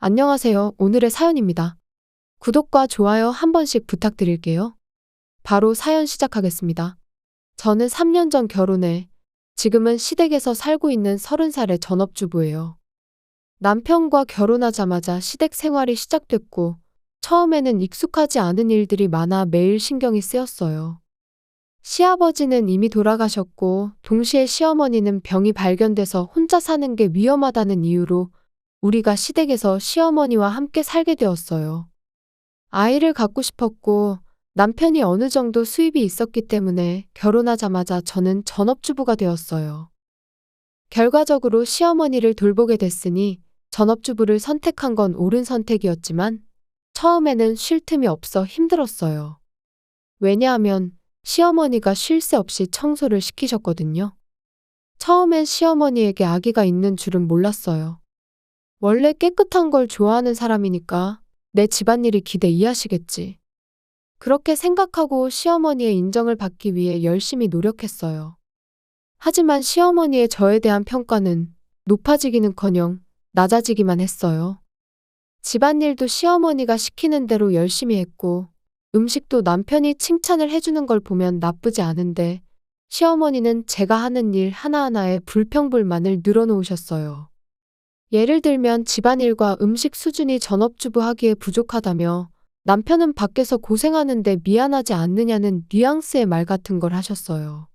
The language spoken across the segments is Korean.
안녕하세요. 오늘의 사연입니다. 구독과 좋아요 한 번씩 부탁드릴게요. 바로 사연 시작하겠습니다. 저는 3년 전 결혼해 지금은 시댁에서 살고 있는 30살의 전업주부예요. 남편과 결혼하자마자 시댁 생활이 시작됐고 처음에는 익숙하지 않은 일들이 많아 매일 신경이 쓰였어요. 시아버지는 이미 돌아가셨고 동시에 시어머니는 병이 발견돼서 혼자 사는 게 위험하다는 이유로 우리가 시댁에서 시어머니와 함께 살게 되었어요. 아이를 갖고 싶었고 남편이 어느 정도 수입이 있었기 때문에 결혼하자마자 저는 전업주부가 되었어요. 결과적으로 시어머니를 돌보게 됐으니 전업주부를 선택한 건 옳은 선택이었지만 처음에는 쉴 틈이 없어 힘들었어요. 왜냐하면 시어머니가 쉴 새 없이 청소를 시키셨거든요. 처음엔 시어머니에게 아기가 있는 줄은 몰랐어요. 원래 깨끗한 걸 좋아하는 사람이니까 내 집안일이 기대 이하시겠지. 그렇게 생각하고 시어머니의 인정을 받기 위해 열심히 노력했어요. 하지만 시어머니의 저에 대한 평가는 높아지기는커녕 낮아지기만 했어요. 집안일도 시어머니가 시키는 대로 열심히 했고 음식도 남편이 칭찬을 해주는 걸 보면 나쁘지 않은데 시어머니는 제가 하는 일 하나하나에 불평불만을 늘어놓으셨어요. 예를 들면 집안일과 음식 수준이 전업주부 하기에 부족하다며 남편은 밖에서 고생하는데 미안하지 않느냐는 뉘앙스의 말 같은 걸 하셨어요.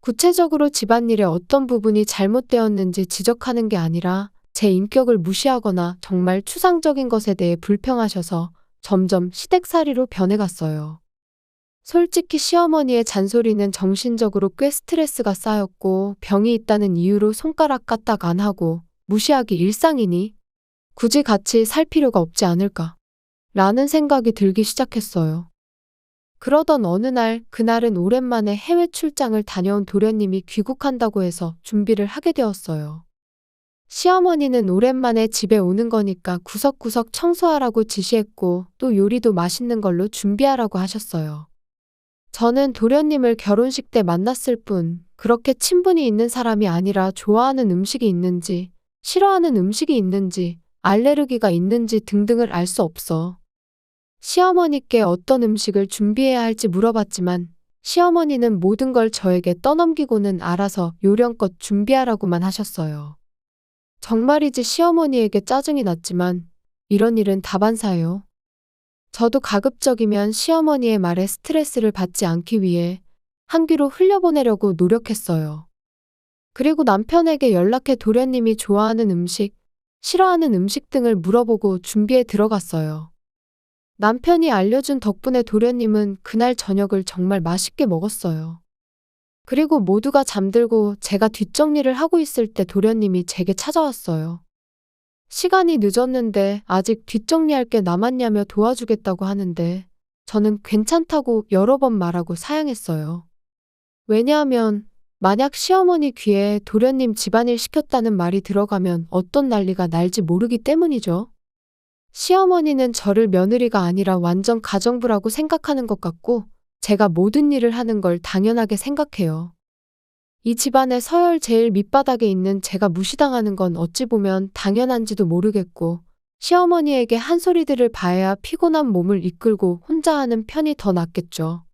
구체적으로 집안일의 어떤 부분이 잘못되었는지 지적하는 게 아니라 제 인격을 무시하거나 정말 추상적인 것에 대해 불평하셔서 점점 시댁살이로 변해갔어요. 솔직히 시어머니의 잔소리는 정신적으로 꽤 스트레스가 쌓였고 병이 있다는 이유로 손가락 까딱 안 하고 무시하기 일상이니 굳이 같이 살 필요가 없지 않을까 라는 생각이 들기 시작했어요. 그러던 어느 날 그날은 오랜만에 해외 출장을 다녀온 도련님이 귀국한다고 해서 준비를 하게 되었어요. 시어머니는 오랜만에 집에 오는 거니까 구석구석 청소하라고 지시했고 또 요리도 맛있는 걸로 준비하라고 하셨어요. 저는 도련님을 결혼식 때 만났을 뿐 그렇게 친분이 있는 사람이 아니라 좋아하는 음식이 있는지 싫어하는 음식이 있는지 알레르기가 있는지 등등을 알 수 없어 시어머니께 어떤 음식을 준비해야 할지 물어봤지만 시어머니는 모든 걸 저에게 떠넘기고는 알아서 요령껏 준비하라고만 하셨어요. 정말이지 시어머니에게 짜증이 났지만 이런 일은 다반사예요. 저도 가급적이면 시어머니의 말에 스트레스를 받지 않기 위해 한 귀로 흘려보내려고 노력했어요. 그리고 남편에게 연락해 도련님이 좋아하는 음식, 싫어하는 음식 등을 물어보고 준비에 들어갔어요. 남편이 알려준 덕분에 도련님은 그날 저녁을 정말 맛있게 먹었어요. 그리고 모두가 잠들고 제가 뒷정리를 하고 있을 때 도련님이 제게 찾아왔어요. 시간이 늦었는데 아직 뒷정리할 게 남았냐며 도와주겠다고 하는데 저는 괜찮다고 여러 번 말하고 사양했어요. 왜냐하면 만약 시어머니 귀에 도련님 집안일 시켰다는 말이 들어가면 어떤 난리가 날지 모르기 때문이죠. 시어머니는 저를 며느리가 아니라 완전 가정부라고 생각하는 것 같고 제가 모든 일을 하는 걸 당연하게 생각해요. 이 집안의 서열 제일 밑바닥에 있는 제가 무시당하는 건 어찌 보면 당연한지도 모르겠고 시어머니에게 한 소리 들을 바에야 피곤한 몸을 이끌고 혼자 하는 편이 더 낫겠죠.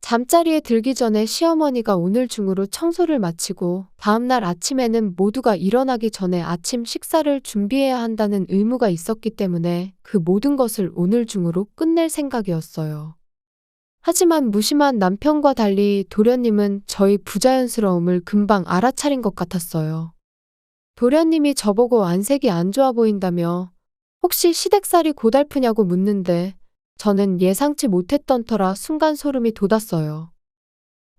잠자리에 들기 전에 시어머니가 오늘 중으로 청소를 마치고 다음날 아침에는 모두가 일어나기 전에 아침 식사를 준비해야 한다는 의무가 있었기 때문에 그 모든 것을 오늘 중으로 끝낼 생각이었어요. 하지만 무심한 남편과 달리 도련님은 저희 부자연스러움을 금방 알아차린 것 같았어요. 도련님이 저보고 안색이 안 좋아 보인다며 혹시 시댁살이 고달프냐고 묻는데 저는 예상치 못했던 터라 순간 소름이 돋았어요.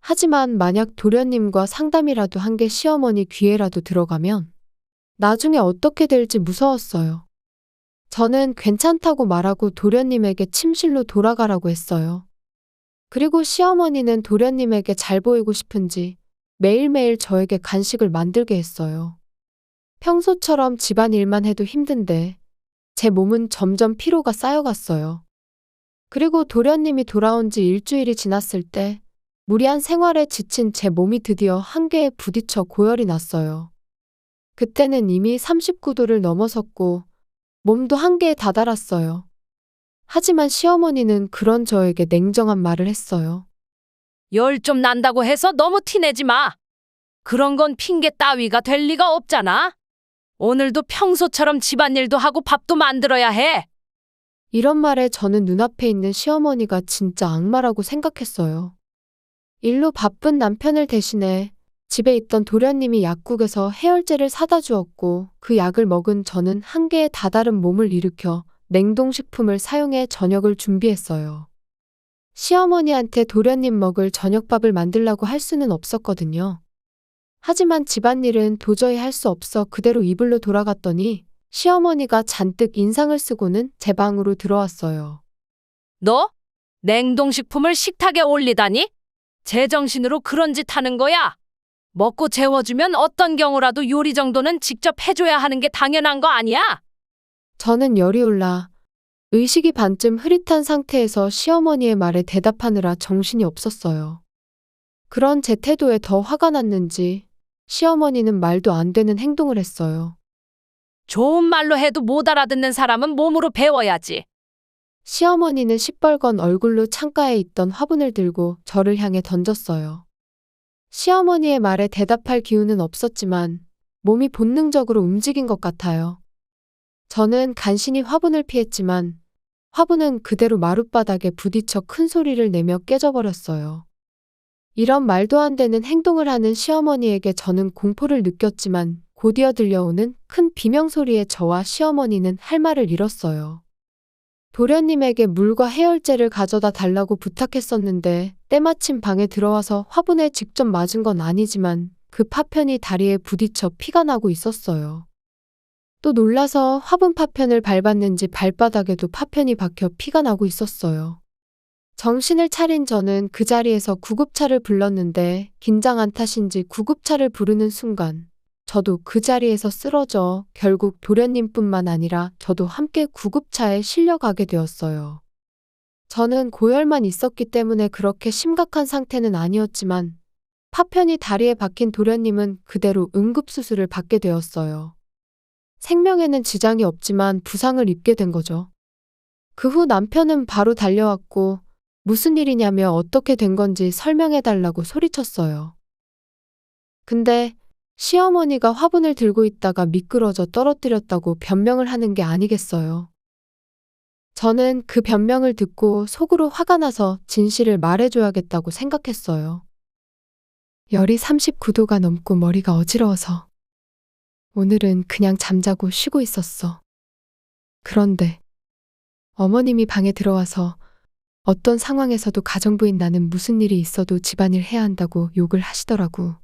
하지만 만약 도련님과 상담이라도 한 게 시어머니 귀에라도 들어가면 나중에 어떻게 될지 무서웠어요. 저는 괜찮다고 말하고 도련님에게 침실로 돌아가라고 했어요. 그리고 시어머니는 도련님에게 잘 보이고 싶은지 매일매일 저에게 간식을 만들게 했어요. 평소처럼 집안일만 해도 힘든데 제 몸은 점점 피로가 쌓여갔어요. 그리고 도련님이 돌아온 지 일주일이 지났을 때 무리한 생활에 지친 제 몸이 드디어 한계에 부딪혀 고열이 났어요. 그때는 이미 39도를 넘어섰고 몸도 한계에 다다랐어요. 하지만 시어머니는 그런 저에게 냉정한 말을 했어요. 열 좀 난다고 해서 너무 티내지 마. 그런 건 핑계 따위가 될 리가 없잖아. 오늘도 평소처럼 집안일도 하고 밥도 만들어야 해. 이런 말에 저는 눈앞에 있는 시어머니가 진짜 악마라고 생각했어요. 일로 바쁜 남편을 대신해 집에 있던 도련님이 약국에서 해열제를 사다 주었고 그 약을 먹은 저는 한계에 다다른 몸을 일으켜 냉동식품을 사용해 저녁을 준비했어요. 시어머니한테 도련님 먹을 저녁밥을 만들라고 할 수는 없었거든요. 하지만 집안일은 도저히 할 수 없어 그대로 이불로 돌아갔더니 시어머니가 잔뜩 인상을 쓰고는 제 방으로 들어왔어요. 너? 냉동식품을 식탁에 올리다니? 제정신으로 그런 짓 하는 거야? 먹고 재워주면 어떤 경우라도 요리 정도는 직접 해줘야 하는 게 당연한 거 아니야? 저는 열이 올라 의식이 반쯤 흐릿한 상태에서 시어머니의 말에 대답하느라 정신이 없었어요. 그런 제 태도에 더 화가 났는지 시어머니는 말도 안 되는 행동을 했어요. 좋은 말로 해도 못 알아듣는 사람은 몸으로 배워야지. 시어머니는 시뻘건 얼굴로 창가에 있던 화분을 들고 저를 향해 던졌어요. 시어머니의 말에 대답할 기운은 없었지만 몸이 본능적으로 움직인 것 같아요. 저는 간신히 화분을 피했지만 화분은 그대로 마룻바닥에 부딪혀 큰 소리를 내며 깨져버렸어요. 이런 말도 안 되는 행동을 하는 시어머니에게 저는 공포를 느꼈지만 곧이어 들려오는 큰 비명소리에 저와 시어머니는 할 말을 잃었어요. 도련님에게 물과 해열제를 가져다 달라고 부탁했었는데 때마침 방에 들어와서 화분에 직접 맞은 건 아니지만 그 파편이 다리에 부딪혀 피가 나고 있었어요. 또 놀라서 화분 파편을 밟았는지 발바닥에도 파편이 박혀 피가 나고 있었어요. 정신을 차린 저는 그 자리에서 구급차를 불렀는데 긴장한 탓인지 구급차를 부르는 순간 저도 그 자리에서 쓰러져 결국 도련님뿐만 아니라 저도 함께 구급차에 실려가게 되었어요. 저는 고열만 있었기 때문에 그렇게 심각한 상태는 아니었지만 파편이 다리에 박힌 도련님은 그대로 응급수술을 받게 되었어요. 생명에는 지장이 없지만 부상을 입게 된 거죠. 그 후 남편은 바로 달려왔고 무슨 일이냐며 어떻게 된 건지 설명해달라고 소리쳤어요. 근데 시어머니가 화분을 들고 있다가 미끄러져 떨어뜨렸다고 변명을 하는 게 아니겠어요. 저는 그 변명을 듣고 속으로 화가 나서 진실을 말해줘야겠다고 생각했어요. 열이 39도가 넘고 머리가 어지러워서 오늘은 그냥 잠자고 쉬고 있었어. 그런데 어머님이 방에 들어와서 어떤 상황에서도 가정부인 나는 무슨 일이 있어도 집안일 해야 한다고 욕을 하시더라고.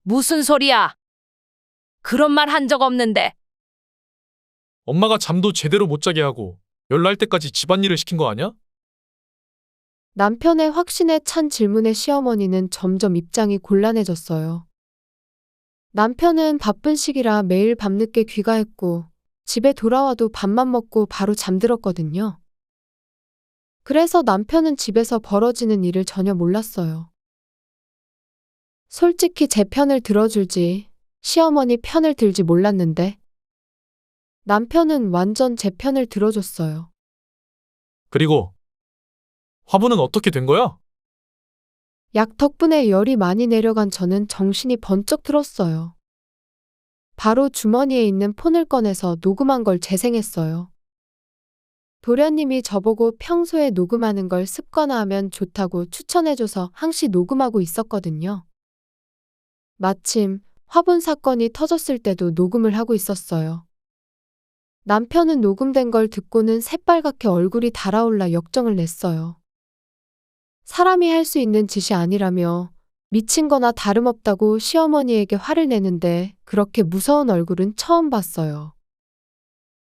무슨 소리야? 그런 말 한 적 없는데. 엄마가 잠도 제대로 못 자게 하고 열 날 때까지 집안일을 시킨 거 아니야? 남편의 확신에 찬 질문에 시어머니는 점점 입장이 곤란해졌어요. 남편은 바쁜 시기라 매일 밤늦게 귀가했고 집에 돌아와도 밥만 먹고 바로 잠들었거든요. 그래서 남편은 집에서 벌어지는 일을 전혀 몰랐어요. 솔직히 제 편을 들어줄지 시어머니 편을 들지 몰랐는데 남편은 완전 제 편을 들어줬어요. 그리고 화분은 어떻게 된 거야? 약 덕분에 열이 많이 내려간 저는 정신이 번쩍 들었어요. 바로 주머니에 있는 폰을 꺼내서 녹음한 걸 재생했어요. 도련님이 저보고 평소에 녹음하는 걸 습관화하면 좋다고 추천해줘서 항시 녹음하고 있었거든요. 마침 화분 사건이 터졌을 때도 녹음을 하고 있었어요. 남편은 녹음된 걸 듣고는 새빨갛게 얼굴이 달아올라 역정을 냈어요. 사람이 할 수 있는 짓이 아니라며 미친 거나 다름없다고 시어머니에게 화를 내는데 그렇게 무서운 얼굴은 처음 봤어요.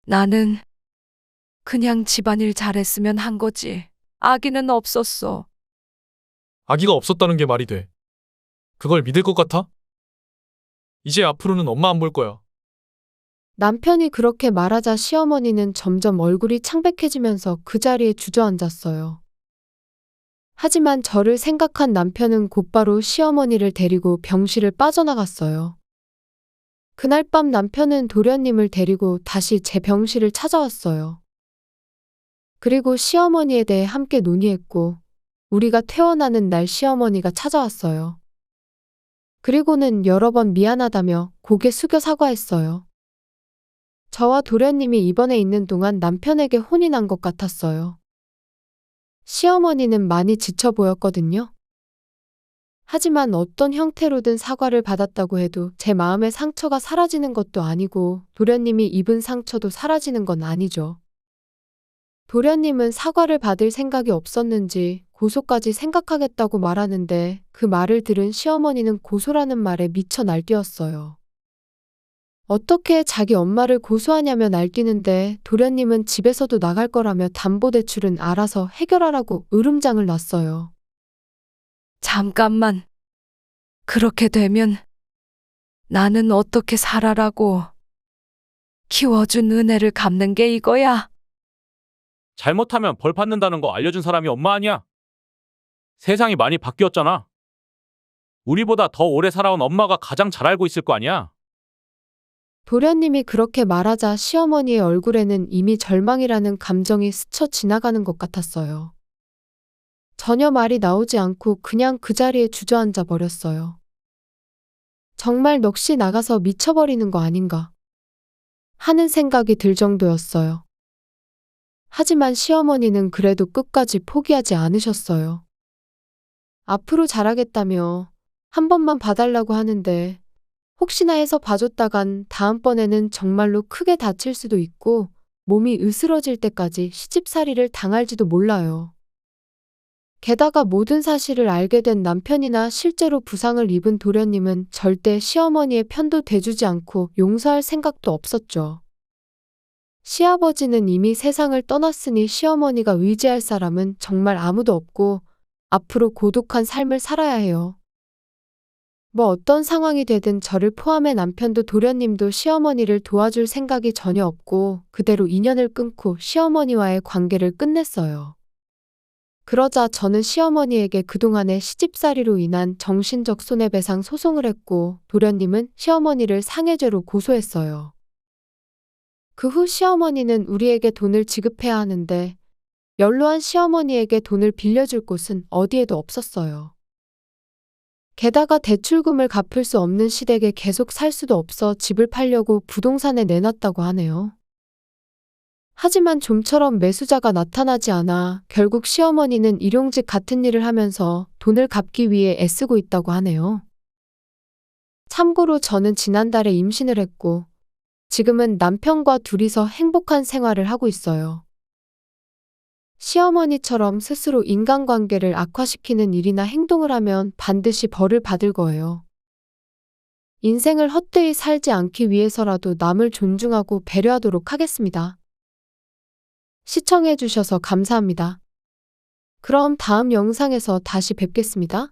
나는 그냥 집안일 잘했으면 한 거지. 아기는 없었어. 아기가 없었다는 게 말이 돼. 그걸 믿을 것 같아? 이제 앞으로는 엄마 안 볼 거야. 남편이 그렇게 말하자 시어머니는 점점 얼굴이 창백해지면서 그 자리에 주저앉았어요. 하지만 저를 생각한 남편은 곧바로 시어머니를 데리고 병실을 빠져나갔어요. 그날 밤 남편은 도련님을 데리고 다시 제 병실을 찾아왔어요. 그리고 시어머니에 대해 함께 논의했고, 우리가 퇴원하는 날 시어머니가 찾아왔어요. 그리고는 여러 번 미안하다며 고개 숙여 사과했어요. 저와 도련님이 입원해 있는 동안 남편에게 혼이 난 것 같았어요. 시어머니는 많이 지쳐 보였거든요. 하지만 어떤 형태로든 사과를 받았다고 해도 제 마음의 상처가 사라지는 것도 아니고 도련님이 입은 상처도 사라지는 건 아니죠. 도련님은 사과를 받을 생각이 없었는지 고소까지 생각하겠다고 말하는데 그 말을 들은 시어머니는 고소라는 말에 미쳐 날뛰었어요. 어떻게 자기 엄마를 고소하냐며 날뛰는데 도련님은 집에서도 나갈 거라며 담보대출은 알아서 해결하라고 으름장을 놨어요. 잠깐만. 그렇게 되면 나는 어떻게 살아라고. 키워준 은혜를 갚는 게 이거야. 잘못하면 벌 받는다는 거 알려준 사람이 엄마 아니야? 세상이 많이 바뀌었잖아. 우리보다 더 오래 살아온 엄마가 가장 잘 알고 있을 거 아니야? 도련님이 그렇게 말하자 시어머니의 얼굴에는 이미 절망이라는 감정이 스쳐 지나가는 것 같았어요. 전혀 말이 나오지 않고 그냥 그 자리에 주저앉아 버렸어요. 정말 넋이 나가서 미쳐버리는 거 아닌가 하는 생각이 들 정도였어요. 하지만 시어머니는 그래도 끝까지 포기하지 않으셨어요. 앞으로 잘하겠다며 한 번만 봐달라고 하는데 혹시나 해서 봐줬다간 다음번에는 정말로 크게 다칠 수도 있고 몸이 으스러질 때까지 시집살이를 당할지도 몰라요. 게다가 모든 사실을 알게 된 남편이나 실제로 부상을 입은 도련님은 절대 시어머니의 편도 대주지 않고 용서할 생각도 없었죠. 시아버지는 이미 세상을 떠났으니 시어머니가 의지할 사람은 정말 아무도 없고 앞으로 고독한 삶을 살아야 해요. 뭐 어떤 상황이 되든 저를 포함해 남편도 도련님도 시어머니를 도와줄 생각이 전혀 없고 그대로 인연을 끊고 시어머니와의 관계를 끝냈어요. 그러자 저는 시어머니에게 그동안의 시집살이로 인한 정신적 손해배상 소송을 했고 도련님은 시어머니를 상해죄로 고소했어요. 그 후 시어머니는 우리에게 돈을 지급해야 하는데 연로한 시어머니에게 돈을 빌려줄 곳은 어디에도 없었어요. 게다가 대출금을 갚을 수 없는 시댁에 계속 살 수도 없어 집을 팔려고 부동산에 내놨다고 하네요. 하지만 좀처럼 매수자가 나타나지 않아 결국 시어머니는 일용직 같은 일을 하면서 돈을 갚기 위해 애쓰고 있다고 하네요. 참고로 저는 지난달에 임신을 했고 지금은 남편과 둘이서 행복한 생활을 하고 있어요. 시어머니처럼 스스로 인간관계를 악화시키는 일이나 행동을 하면 반드시 벌을 받을 거예요. 인생을 헛되이 살지 않기 위해서라도 남을 존중하고 배려하도록 하겠습니다. 시청해주셔서 감사합니다. 그럼 다음 영상에서 다시 뵙겠습니다.